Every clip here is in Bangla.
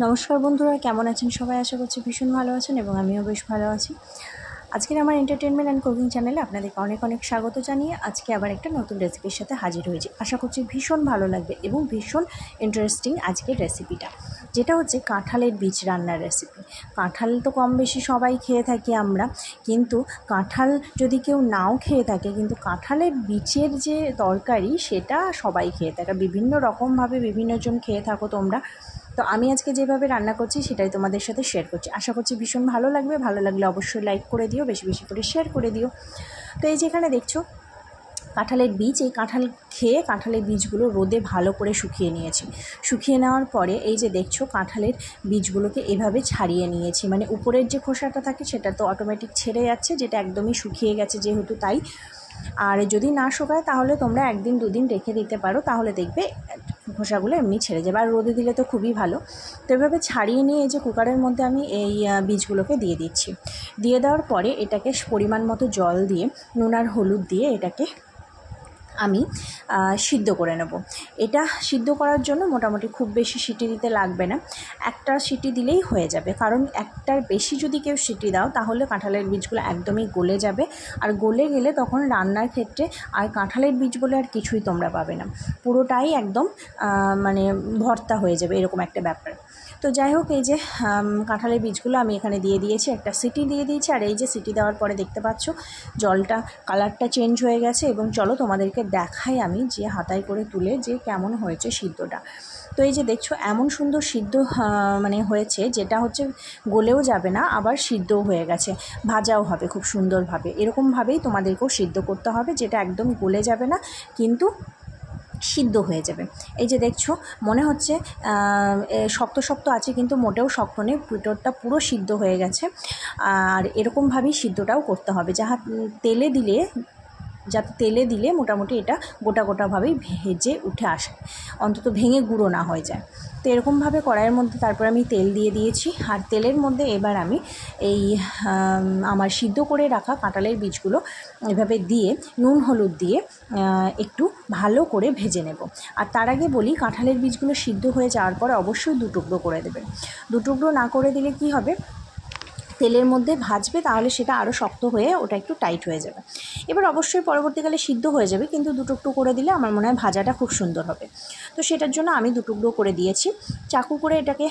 নমস্কার বন্ধুরা, কেমন আছেন সবাই? আশা করছি ভীষণ ভালো আছেন এবং আমিও বেশ ভালো আছি। আজকের আমার এন্টারটেনমেন্ট অ্যান্ড কুকিং চ্যানেলে আপনাদেরকে অনেক অনেক স্বাগত জানিয়ে আজকে আবার একটা নতুন রেসিপির সাথে হাজির হয়েছি। আশা করছি ভীষণ ভালো লাগবে এবং ভীষণ ইন্টারেস্টিং আজকের রেসিপিটা, যেটা হচ্ছে কাঁঠালের বীজ রান্নার রেসিপি। কাঁঠাল তো কম বেশি সবাই খেয়ে থাকি আমরা, কিন্তু কাঁঠাল যদি কেউ নাও খেয়ে থাকে, কিন্তু কাঁঠালের বীজের যে তরকারি সেটা সবাই খেয়ে থাকে, বিভিন্ন রকমভাবে বিভিন্নজন খেয়ে থাকো তোমরা। তো আমি আজকে যেভাবে রান্না করছি সেটাই তোমাদের সাথে শেয়ার করছি। আশা করছি ভীষণ ভালো লাগবে। ভালো লাগলে অবশ্যই লাইক করে দিও, বেশি বেশি করে শেয়ার করে দিও। তো এই যেখানে দেখছো কাঁঠালের বীজ, এই কাঁঠাল খেয়ে কাঁঠালের বীজগুলো রোদে ভালো করে শুকিয়ে নিয়েছি। শুকিয়ে নেওয়ার পরে এই যে দেখছো কাঁঠালের বীজগুলোকে এভাবে ছাড়িয়ে নিয়েছি, মানে উপরের যে খোসাটা থাকে সেটা তো অটোমেটিক ছেড়ে যাচ্ছে, যেটা একদমই শুকিয়ে গেছে যেহেতু তাই। আর যদি না শুকায় তাহলে তোমরা একদিন দুদিন রেখে দিতে পারো, তাহলে দেখবে খোসাগুলো এমনি ছেড়ে যাবে, আর রোদে দিলে তো খুবই ভালো। তো এভাবে ছাড়িয়ে নিয়ে এই যে কুকারের মধ্যে আমি এই বীজগুলোকে দিয়ে দিচ্ছি। দিয়ে দেওয়ার পরে এটাকে পরিমাণ মতো জল দিয়ে নুন আর হলুদ দিয়ে এটাকে আমি সিদ্ধ করে নেব। এটা সিদ্ধ করার জন্য মোটামুটি খুব বেশি সিটি দিতে লাগবে না, একটা সিটি দিলেই হয়ে যাবে। কারণ একটার বেশি যদি কেউ সিটি দাও তাহলে কাঁঠালের বীজগুলো একদমই গলে যাবে, আর গলে গেলে তখন রান্নার ক্ষেত্রে আর কাঁঠালের বীজ বলে আর কিছুই তোমরা পাবে না, পুরোটাই একদম মানে ভর্তা হয়ে যাবে, এরকম একটা ব্যাপার। তো যাই হোক, এই যে কাঁঠালের বীজগুলো আমি এখানে দিয়ে দিয়েছি, একটা সিটি দিয়ে দিয়েছি। আর এই যে সিটি দেওয়ার পরে দেখতে পাচ্ছ জলটা কালারটা চেঞ্জ হয়ে গেছে, এবং চলো তোমাদেরকে দেখাই আমি যে হাতায় করে তুলে যে কেমন হয়েছে সিদ্ধটা। তো এই যে দেখছো এমন সুন্দর সিদ্ধ মানে হয়েছে, যেটা হচ্ছে গলেও যাবে না, আবার সিদ্ধও হয়ে গেছে, ভাজাও হবে খুব সুন্দরভাবে। এরকমভাবেই তোমাদেরকেও সিদ্ধ করতে হবে, যেটা একদম গলে যাবে না কিন্তু সিদ্ধ হয়ে যাবে। এই যে দেখছো মনে হচ্ছে শক্ত শক্ত আছে, কিন্তু মোটেও শক্ত নেই, ভিতরটা পুরো সিদ্ধ হয়ে গেছে। আর এরকমভাবেই সিদ্ধটাও করতে হবে, যাতে তেলে দিলে মোটামুটি এটা গোটা গোটাভাবেই ভেজে উঠে আসে, অন্তত ভেঙে গুঁড়ো না হয়ে যায়। তো এরকমভাবে কড়াইয়ের মধ্যে তারপর আমি তেল দিয়ে দিয়েছি, আর তেলের মধ্যে এবার আমি এই আমার সিদ্ধ করে রাখা কাঁঠালের বীজগুলো এভাবে দিয়ে নুন হলুদ দিয়ে একটু ভালো করে ভেজে নেব। আর তার আগে বলি, কাঁঠালের বীজগুলো সিদ্ধ হয়ে যাওয়ার পর অবশ্যই দুটুকরো করে দেবেন। দুটুকরো না করে দিলে কি হবে, তেলের মধ্যে ভাজবে তাহলে সেটা আরও শক্ত হয়ে ওটা একটু টাইট হয়ে যাবে। এবার অবশ্যই পরবর্তীকালে সিদ্ধ হয়ে যাবে, কিন্তু দুটুকরো করে দিলে আমার মনে হয় ভাজাটা খুব সুন্দর হবে। তো সেটার জন্য আমি দুটুকরো করে দিয়েছি। চাকু করে এটাকে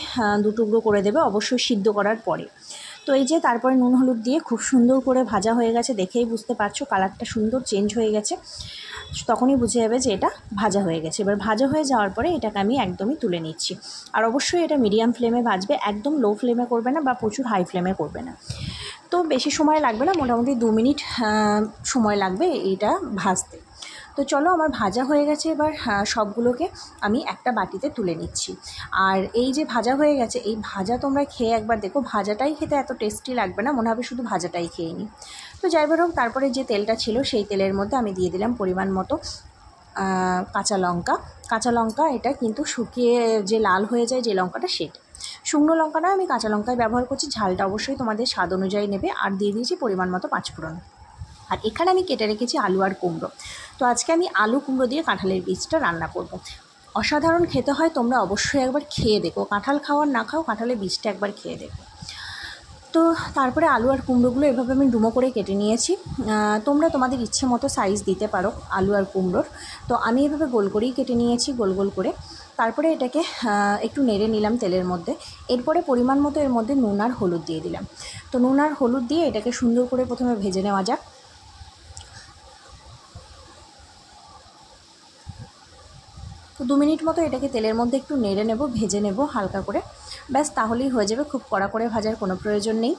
দুটুকরো করে দেবে অবশ্যই সিদ্ধ করার পরে। তো এই যে তারপরে নুন হলুদ দিয়ে খুব সুন্দর করে ভাজা হয়ে গেছে, দেখেই বুঝতে পারছো কালারটা সুন্দর চেঞ্জ হয়ে গেছে, তখনই বুঝে যাবে যে এটা ভাজা হয়ে গেছে। এবার ভাজা হয়ে যাওয়ার পরে এটাকে আমি একদমই তুলে নিচ্ছি। আর অবশ্যই এটা মিডিয়াম ফ্লেমে ভাজবে, একদম লো ফ্লেমে করবে না বা প্রচুর হাই ফ্লেমে করবে না। তো বেশি সময় লাগবে না, মোটামুটি 2 মিনিট সময় লাগবে এটা ভাজতে। তো চলো, আমার ভাজা হয়ে গেছে। এবার সবগুলোকে আমি একটা বাটিতে তুলে নিচ্ছি। আর এই যে ভাজা হয়ে গেছে, এই ভাজা তোমরা খেয়ে একবার দেখো, ভাজাটাই খেতে এত টেস্টি লাগবে না, মনে হবে শুধু ভাজাটাই খেয়ে নিই। তো যাই হোক, তারপরে যে তেলটা ছিল সেই তেলের মধ্যে আমি দিয়ে দিলাম পরিমাণ মতো কাঁচা লঙ্কা। এটা কিন্তু শুকিয়ে যে লাল হয়ে যায় যে লঙ্কাটা, সেটা শুকনো লঙ্কা না, আমি কাঁচা লঙ্কাই ব্যবহার করছি। ঝালটা অবশ্যই তোমাদের স্বাদ অনুযায়ী নেবে। আর দিয়ে দিয়েছি পরিমাণ মতো পাঁচফোড়ন। আর এখানে আমি কেটে রেখেছি আলু আর কুমড়ো। তো আজকে আমি আলু কুমড়ো দিয়ে কাঁঠালের বীজটা রান্না করব। অসাধারণ খেতে হয়, তোমরা অবশ্যই একবার খেয়ে দেখো। কাঁঠাল খাওয়ার না খাও, কাঁঠালের বীজটা একবার খেয়ে দেখো। তো তারপরে আলু আর কুমড়োগুলো এভাবে আমি ডুমো করে কেটে নিয়েছি। তোমরা তোমাদের ইচ্ছে মতো সাইজ দিতে পারো আলু আর কুমড়োর। তো আমি এভাবে গোল করেই কেটে নিয়েছি, গোল গোল করে। তারপরে এটাকে একটু নেড়ে নিলাম তেলের মধ্যে। এরপরে পরিমাণ মতো এর মধ্যে নুন আর হলুদ দিয়ে দিলাম। তো নুন আর হলুদ দিয়ে এটাকে সুন্দর করে প্রথমে ভেজে নেওয়া যাক। তো 2 মিনিট মতো এটাকে তেলের মধ্যে একটু নেড়ে নেব, ভেজে নেব হালকা করে। ব্যাস, তাহলেই হয়ে যাবে, খুব কড়া করে ভাজার কোনো প্রয়োজন নেই।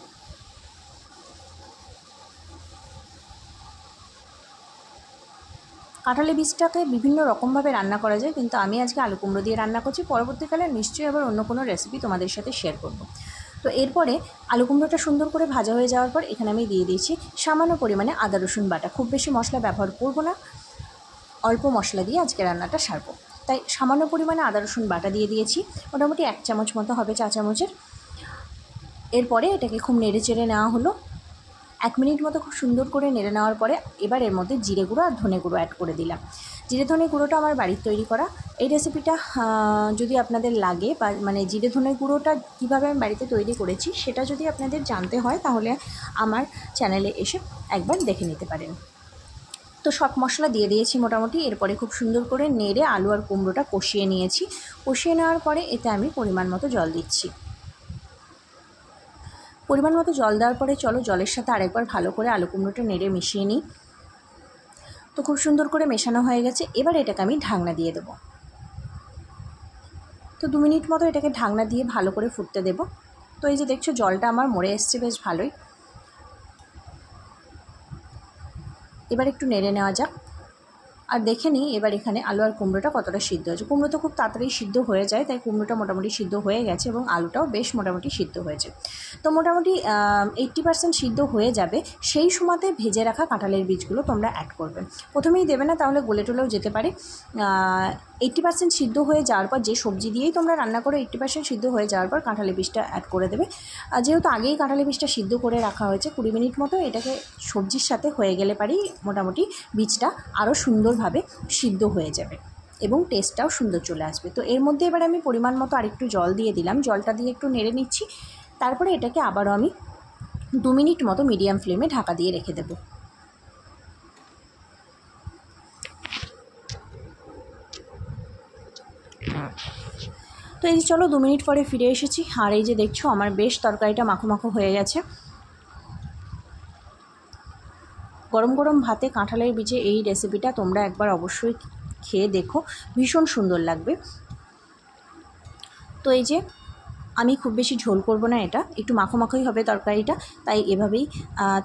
কাঁঠালের বীজটাকে বিভিন্ন রকমভাবে রান্না করা যায়, কিন্তু আমি আজকে আলু কুমড়ো দিয়ে রান্না করছি। পরবর্তীকালে নিশ্চয়ই আবার অন্য কোনো রেসিপি তোমাদের সাথে শেয়ার করব। তো এরপরে আলু কুমড়োটা সুন্দর করে ভাজা হয়ে যাওয়ার পর এখানে আমি দিয়ে দিয়েছি সামান্য পরিমাণে আদা রসুন বাটা। খুব বেশি মশলা ব্যবহার করব না, অল্প মশলা দিয়ে আজকে রান্নাটা সারবো, তাই সামান্য পরিমাণে আদা রসুন বাটা দিয়ে দিয়েছি, মোটামুটি 1 চামচ মতো হবে, চা চামচের। এরপরে এটাকে খুব নেড়ে চেড়ে নেওয়া হলো। 1 মিনিট মতো খুব সুন্দর করে নেড়ে নেওয়ার পরে এবার এর মধ্যে জিরে গুঁড়ো আর ধনে গুঁড়ো অ্যাড করে দিলাম। জিরে ধনে গুঁড়োটা আমার বাড়ির তৈরি করা। এই রেসিপিটা যদি আপনাদের লাগে বা মানে জিরে ধনে গুঁড়োটা কীভাবে আমি বাড়িতে তৈরি করেছি সেটা যদি আপনাদের জানতে হয় তাহলে আমার চ্যানেলে এসে একবার দেখে নিতে পারেন। তো সব মশলা দিয়ে দিয়েছি মোটামুটি। এরপরে খুব সুন্দর করে নেড়ে আলু আর কুমড়োটা কষিয়ে নিয়েছি। কষিয়ে নেওয়ার পরে এতে আমি পরিমাণ মতো জল দিচ্ছি। পরিমাণ মতো জল দেওয়ার পরে চলো জলের সাথে আরেকবার ভালো করে আলু কুমড়োটা নেড়ে মিশিয়ে নিই। তো খুব সুন্দর করে মেশানো হয়ে গেছে। এবার এটাকে আমি ঢাকনা দিয়ে দেবো। তো 2 মিনিট মতো এটাকে ঢাকনা দিয়ে ভালো করে ফুটতে দেব। তো এই যে দেখছো জলটা আমার মরে এসছে বেশ ভালোই। এবার একটু নেড়ে নেওয়া যাক আর দেখে নিই এবার এখানে আলু আর কুমড়োটা কতটা সিদ্ধ হয়েছে। কুমড়ো তো খুব তাড়াতাড়ি সিদ্ধ হয়ে যায়, তাই কুমড়োটা মোটামুটি সিদ্ধ হয়ে গেছে এবং আলুটাও বেশ মোটামুটি সিদ্ধ হয়েছে। তো মোটামুটি 80% সিদ্ধ হয়ে যাবে। সেই সময়তে ভেজে রাখা কাঁঠালের বীজগুলো তোমরা অ্যাড করবে। প্রথমেই দেবে না, তাহলে গলে টলেও যেতে পারে। 80% সিদ্ধ হয়ে যাওয়ার পর যে সবজি দিয়েই তোমরা রান্না করো 80% সিদ্ধ হয়ে যাওয়ার পর কাঁঠালের বীজটা অ্যাড করে দেবে। যেহেতু আগেই কাঁঠালের বীজটা সিদ্ধ করে রাখা হয়েছে 20 মিনিট মতো, এটাকে সবজির সাথে হয়ে গেলে পারেই মোটামুটি বীজটা আরও সুন্দরভাবে সিদ্ধ হয়ে যাবে এবং টেস্টটাও সুন্দর চলে আসবে। তো এর মধ্যে এবার আমি পরিমাণ মতো আরেকটু জল দিয়ে দিলাম। জলটা দিয়ে একটু নেড়ে নিচ্ছি। তারপরে এটাকে আবারও আমি 2 মিনিট মতো মিডিয়াম ফ্লেমে ঢাকা দিয়ে রেখে দেবো। তো এই চলো 2 মিনিট পরে ফিরে এসেছি। আর এই যে দেখছো আমার বেশ তরকারিটা মাখো মাখো হয়ে গেছে। গরম গরম ভাতে কাঁঠালের বীজে এই রেসিপিটা তোমরা একবার অবশ্যই খেয়ে দেখো, ভীষণ সুন্দর লাগবে। তো এই যে আমি খুব বেশি ঝোল করব না, এটা একটু মাখো মাখোই হবে তরকারিটা, তাই এভাবেই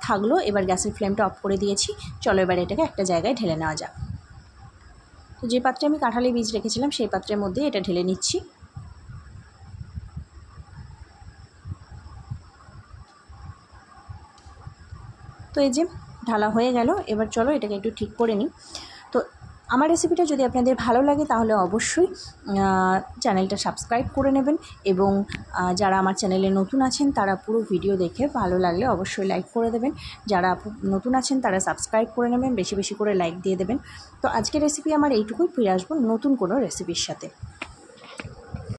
থাকলো। এবার গ্যাসের ফ্লেমটা অফ করে দিয়েছি। চলো এবার এটাকে একটা জায়গায় ঢেলে নেওয়া যাক। তো যে পাত্রে আমি কাঁঠালের বীজ রেখেছিলাম সেই পাত্রের মধ্যে এটা ঢেলে নিচ্ছি। তো এই যে ঢালা হয়ে গেল। এবার চলো এটাকে একটু ঠিক করে নিই। তো আমার রেসিপিটা যদি আপনাদের ভালো লাগে তাহলে অবশ্যই চ্যানেলটা সাবস্ক্রাইব করে নেবেন এবং যারা আমার চ্যানেলে নতুন আছেন তারা পুরো ভিডিও দেখে ভালো লাগলে অবশ্যই লাইক করে দেবেন। যারা নতুন আছেন তারা সাবস্ক্রাইব করে নেবেন, বেশি বেশি করে লাইক দিয়ে দেবেন। তো আজকের রেসিপি আমার এইটুকুই, ফিরে আসবো নতুন কোনো রেসিপির সাথে।